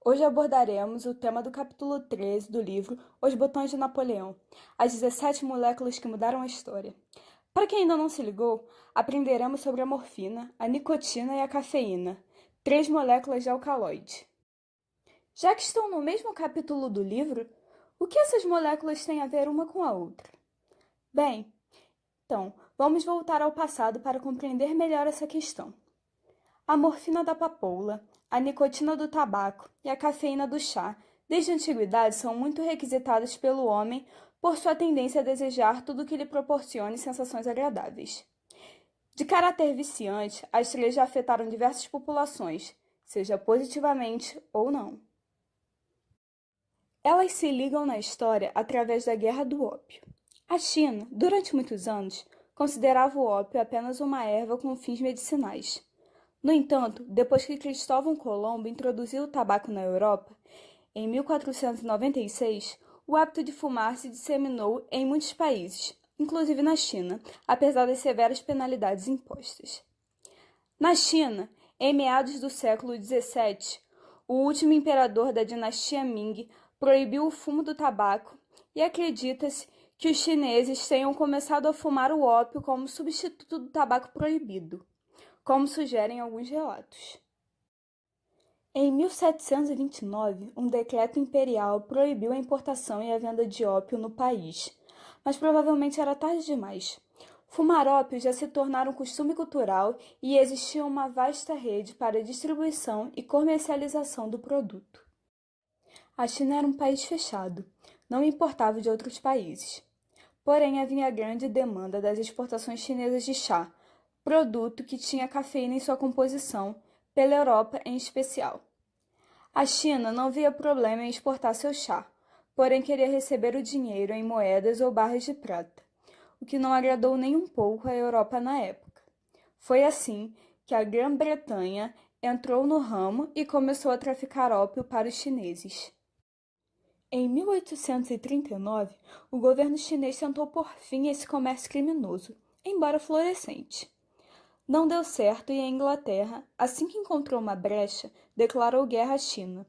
Hoje abordaremos o tema do capítulo 13 do livro Os Botões de Napoleão, as 17 moléculas que mudaram a história. Para quem ainda não se ligou, aprenderemos sobre a morfina, a nicotina e a cafeína, três moléculas de alcaloide. Já que estão no mesmo capítulo do livro, o que essas moléculas têm a ver uma com a outra? Bem, então, vamos voltar ao passado para compreender melhor essa questão. A morfina da papoula, a nicotina do tabaco e a cafeína do chá, desde a antiguidade, são muito requisitadas pelo homem por sua tendência a desejar tudo que lhe proporcione sensações agradáveis. De caráter viciante, as três já afetaram diversas populações, seja positivamente ou não. Elas se ligam na história através da Guerra do Ópio. A China, durante muitos anos, considerava o ópio apenas uma erva com fins medicinais. No entanto, depois que Cristóvão Colombo introduziu o tabaco na Europa, em 1496, o hábito de fumar se disseminou em muitos países, inclusive na China, apesar das severas penalidades impostas. Na China, em meados do século XVII, o último imperador da dinastia Ming proibiu o fumo do tabaco e acredita-se que os chineses tenham começado a fumar o ópio como substituto do tabaco proibido, como sugerem alguns relatos. Em 1729, um decreto imperial proibiu a importação e a venda de ópio no país, mas provavelmente era tarde demais. Fumar ópio já se tornara um costume cultural e existia uma vasta rede para distribuição e comercialização do produto. A China era um país fechado, não importava de outros países. Porém, havia grande demanda das exportações chinesas de chá, produto que tinha cafeína em sua composição, pela Europa em especial. A China não via problema em exportar seu chá, porém queria receber o dinheiro em moedas ou barras de prata, o que não agradou nem um pouco à Europa na época. Foi assim que a Grã-Bretanha entrou no ramo e começou a traficar ópio para os chineses. Em 1839, o governo chinês tentou pôr fim a esse comércio criminoso, embora florescente. Não deu certo e a Inglaterra, assim que encontrou uma brecha, declarou guerra à China.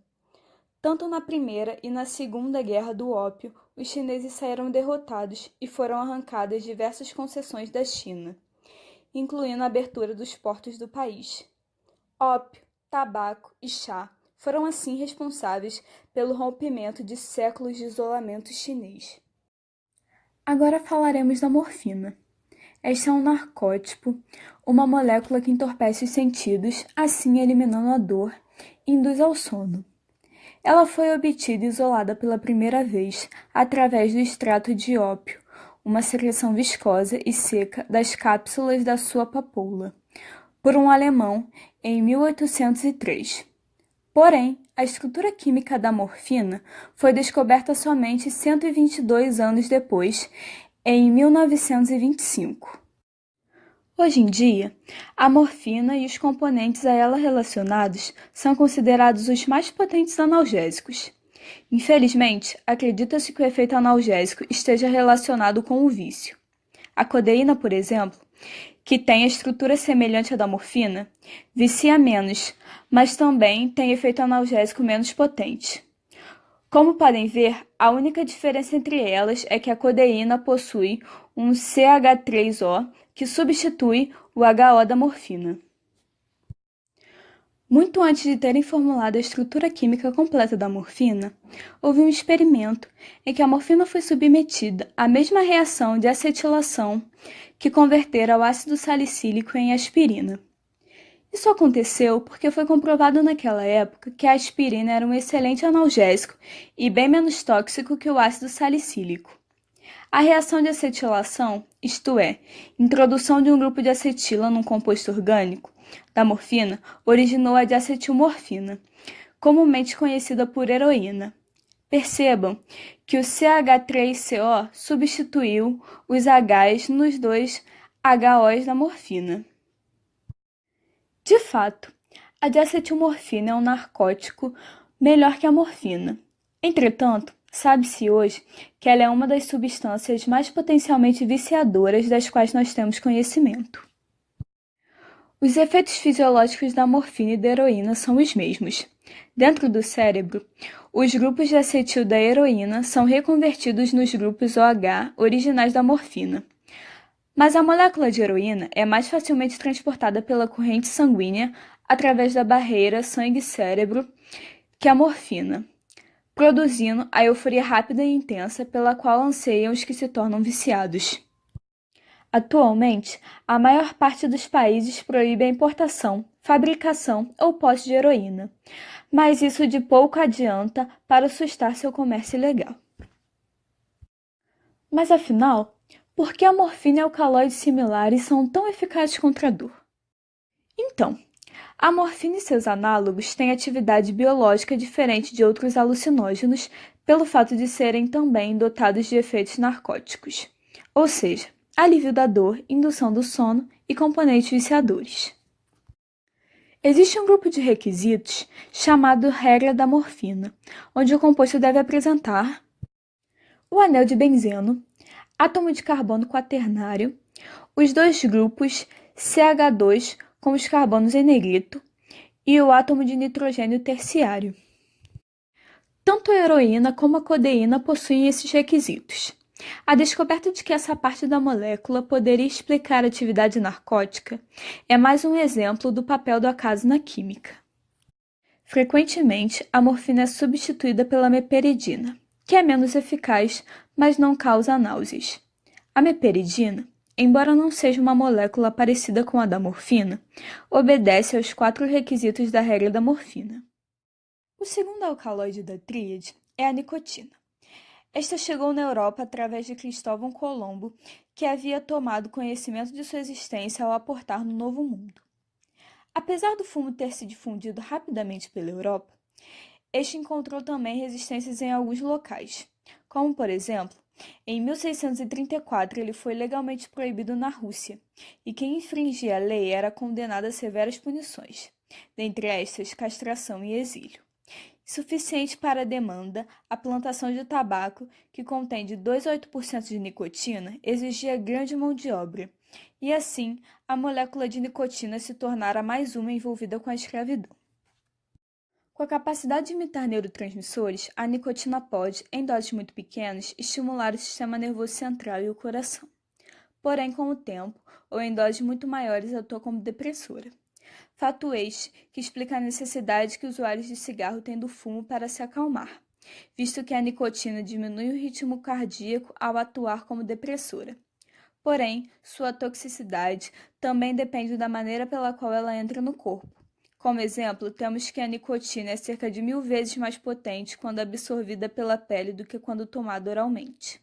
Tanto na Primeira e na Segunda Guerra do Ópio, os chineses saíram derrotados e foram arrancadas diversas concessões da China, incluindo a abertura dos portos do país. Ópio, tabaco e chá foram assim responsáveis pelo rompimento de séculos de isolamento chinês. Agora falaremos da morfina. Esta é um narcótico, uma molécula que entorpece os sentidos, assim eliminando a dor e induz ao sono. Ela foi obtida e isolada pela primeira vez através do extrato de ópio, uma secreção viscosa e seca das cápsulas da sua papoula, por um alemão em 1803. Porém, a estrutura química da morfina foi descoberta somente 122 anos depois, em 1925. Hoje em dia, a morfina e os componentes a ela relacionados são considerados os mais potentes analgésicos. Infelizmente, acredita-se que o efeito analgésico esteja relacionado com o vício. A codeína, por exemplo, que tem a estrutura semelhante à da morfina, vicia menos, mas também tem efeito analgésico menos potente. Como podem ver, a única diferença entre elas é que a codeína possui um CH3O que substitui o HO da morfina. Muito antes de terem formulado a estrutura química completa da morfina, houve um experimento em que a morfina foi submetida à mesma reação de acetilação que convertera o ácido salicílico em aspirina. Isso aconteceu porque foi comprovado naquela época que a aspirina era um excelente analgésico e bem menos tóxico que o ácido salicílico. A reação de acetilação, isto é, introdução de um grupo de acetila num composto orgânico da morfina, originou a de acetilmorfina, comumente conhecida por heroína. Percebam que o CH3CO substituiu os Hs nos dois HOs da morfina. De fato, a diacetilmorfina é um narcótico melhor que a morfina. Entretanto, sabe-se hoje que ela é uma das substâncias mais potencialmente viciadoras das quais nós temos conhecimento. Os efeitos fisiológicos da morfina e da heroína são os mesmos. Dentro do cérebro, os grupos de acetil da heroína são reconvertidos nos grupos OH originais da morfina. Mas a molécula de heroína é mais facilmente transportada pela corrente sanguínea através da barreira sangue-cérebro que a morfina, produzindo a euforia rápida e intensa pela qual anseiam os que se tornam viciados. Atualmente, a maior parte dos países proíbe a importação, fabricação ou posse de heroína, mas isso de pouco adianta para sustar seu comércio ilegal. Mas afinal, por que a morfina e alcaloides similares são tão eficazes contra a dor? Então, a morfina e seus análogos têm atividade biológica diferente de outros alucinógenos pelo fato de serem também dotados de efeitos narcóticos, ou seja, alívio da dor, indução do sono e componentes viciadores. Existe um grupo de requisitos chamado regra da morfina, onde o composto deve apresentar o anel de benzeno, átomo de carbono quaternário, os dois grupos CH2 com os carbonos em negrito e o átomo de nitrogênio terciário. Tanto a heroína como a codeína possuem esses requisitos. A descoberta de que essa parte da molécula poderia explicar a atividade narcótica é mais um exemplo do papel do acaso na química. Frequentemente, a morfina é substituída pela meperidina, que é menos eficaz, mas não causa náuseas. A meperidina, embora não seja uma molécula parecida com a da morfina, obedece aos 4 requisitos da regra da morfina. O segundo alcaloide da tríade é a nicotina. Esta chegou na Europa através de Cristóvão Colombo, que havia tomado conhecimento de sua existência ao aportar no Novo Mundo. Apesar do fumo ter se difundido rapidamente pela Europa, este encontrou também resistências em alguns locais, como, por exemplo, em 1634 ele foi legalmente proibido na Rússia, e quem infringia a lei era condenado a severas punições, dentre estas castração e exílio. Suficiente para a demanda, a plantação de tabaco, que contém de 2 a 8% de nicotina, exigia grande mão de obra, e assim a molécula de nicotina se tornara mais uma envolvida com a escravidão. Com a capacidade de imitar neurotransmissores, a nicotina pode, em doses muito pequenas, estimular o sistema nervoso central e o coração. Porém, com o tempo, ou em doses muito maiores, atua como depressora. Fato este que explica a necessidade que usuários de cigarro têm do fumo para se acalmar, visto que a nicotina diminui o ritmo cardíaco ao atuar como depressora. Porém, sua toxicidade também depende da maneira pela qual ela entra no corpo. Como exemplo, temos que a nicotina é cerca de 1000 vezes mais potente quando absorvida pela pele do que quando tomada oralmente.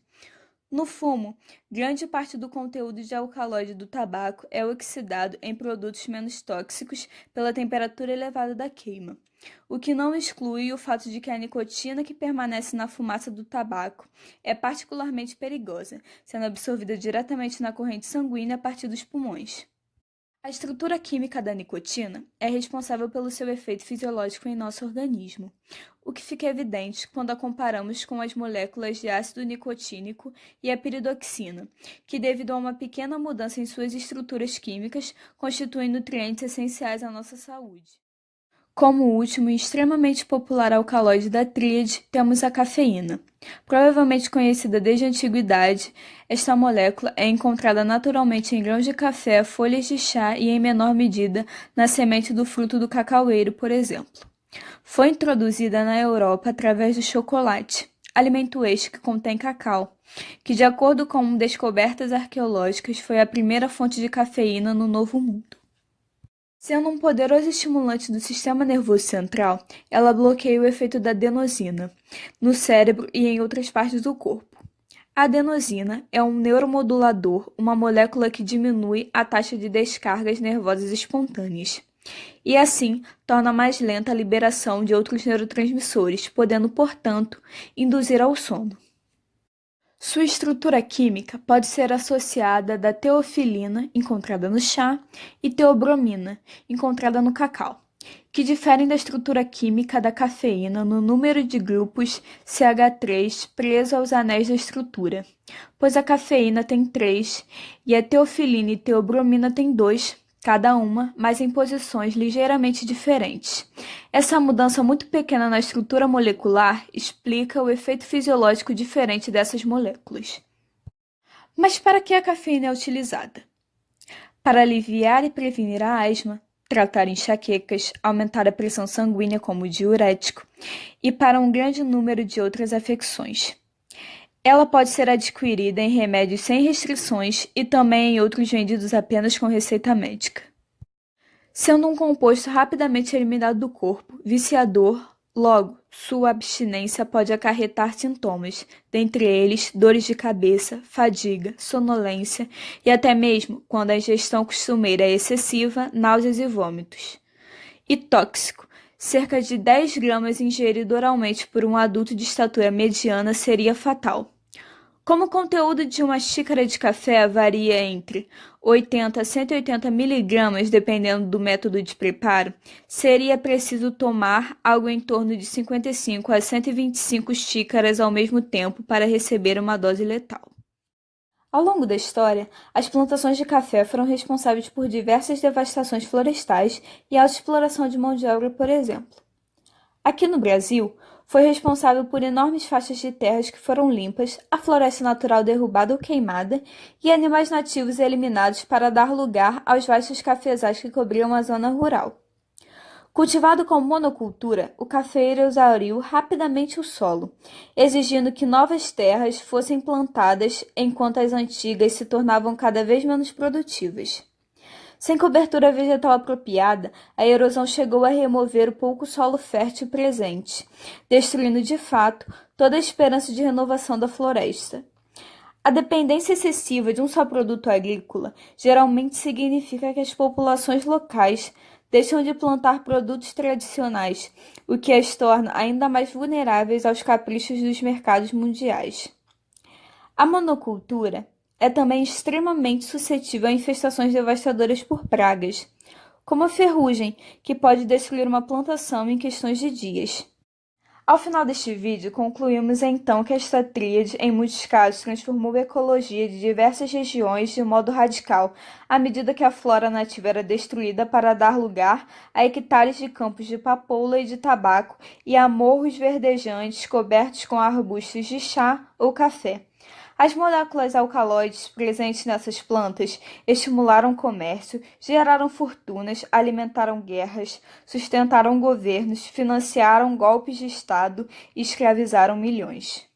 No fumo, grande parte do conteúdo de alcaloide do tabaco é oxidado em produtos menos tóxicos pela temperatura elevada da queima, o que não exclui o fato de que a nicotina que permanece na fumaça do tabaco é particularmente perigosa, sendo absorvida diretamente na corrente sanguínea a partir dos pulmões. A estrutura química da nicotina é responsável pelo seu efeito fisiológico em nosso organismo, o que fica evidente quando a comparamos com as moléculas de ácido nicotínico e a piridoxina, que, devido a uma pequena mudança em suas estruturas químicas, constituem nutrientes essenciais à nossa saúde. Como último e extremamente popular alcaloide da tríade, temos a cafeína. Provavelmente conhecida desde a antiguidade, esta molécula é encontrada naturalmente em grãos de café, folhas de chá e, em menor medida, na semente do fruto do cacaueiro, por exemplo. Foi introduzida na Europa através do chocolate, alimento este que contém cacau, que, de acordo com descobertas arqueológicas, foi a primeira fonte de cafeína no Novo Mundo. Sendo um poderoso estimulante do sistema nervoso central, ela bloqueia o efeito da adenosina no cérebro e em outras partes do corpo. A adenosina é um neuromodulador, uma molécula que diminui a taxa de descargas nervosas espontâneas e, assim, torna mais lenta a liberação de outros neurotransmissores, podendo, portanto, induzir ao sono. Sua estrutura química pode ser associada da teofilina, encontrada no chá, e teobromina, encontrada no cacau, que diferem da estrutura química da cafeína no número de grupos CH3 preso aos anéis da estrutura, pois a cafeína tem 3 e a teofilina e teobromina tem 2, cada uma, mas em posições ligeiramente diferentes. Essa mudança muito pequena na estrutura molecular explica o efeito fisiológico diferente dessas moléculas. Mas para que a cafeína é utilizada? Para aliviar e prevenir a asma, tratar enxaquecas, aumentar a pressão sanguínea como diurético e para um grande número de outras afecções. Ela pode ser adquirida em remédios sem restrições e também em outros vendidos apenas com receita médica. Sendo um composto rapidamente eliminado do corpo, viciador, logo, sua abstinência pode acarretar sintomas, dentre eles dores de cabeça, fadiga, sonolência e até mesmo, quando a ingestão costumeira é excessiva, náuseas e vômitos. E tóxico. Cerca de 10 gramas ingerido oralmente por um adulto de estatura mediana seria fatal. Como o conteúdo de uma xícara de café varia entre 80 a 180 miligramas, dependendo do método de preparo, seria preciso tomar algo em torno de 55 a 125 xícaras ao mesmo tempo para receber uma dose letal. Ao longo da história, as plantações de café foram responsáveis por diversas devastações florestais e a exploração de mão de obra, por exemplo. Aqui no Brasil, foi responsável por enormes faixas de terras que foram limpas, a floresta natural derrubada ou queimada e animais nativos eliminados para dar lugar aos vastos cafezais que cobriam a zona rural. Cultivado como monocultura, o cafeiro exauriu rapidamente o solo, exigindo que novas terras fossem plantadas enquanto as antigas se tornavam cada vez menos produtivas. Sem cobertura vegetal apropriada, a erosão chegou a remover o pouco solo fértil presente, destruindo de fato toda a esperança de renovação da floresta. A dependência excessiva de um só produto agrícola geralmente significa que as populações locais deixam de plantar produtos tradicionais, o que as torna ainda mais vulneráveis aos caprichos dos mercados mundiais. A monocultura é também extremamente suscetível a infestações devastadoras por pragas, como a ferrugem, que pode destruir uma plantação em questões de dias. Ao final deste vídeo, concluímos então que esta tríade, em muitos casos, transformou a ecologia de diversas regiões de modo radical, à medida que a flora nativa era destruída para dar lugar a hectares de campos de papoula e de tabaco e a morros verdejantes cobertos com arbustos de chá ou café. As moléculas alcaloides presentes nessas plantas estimularam o comércio, geraram fortunas, alimentaram guerras, sustentaram governos, financiaram golpes de Estado e escravizaram milhões.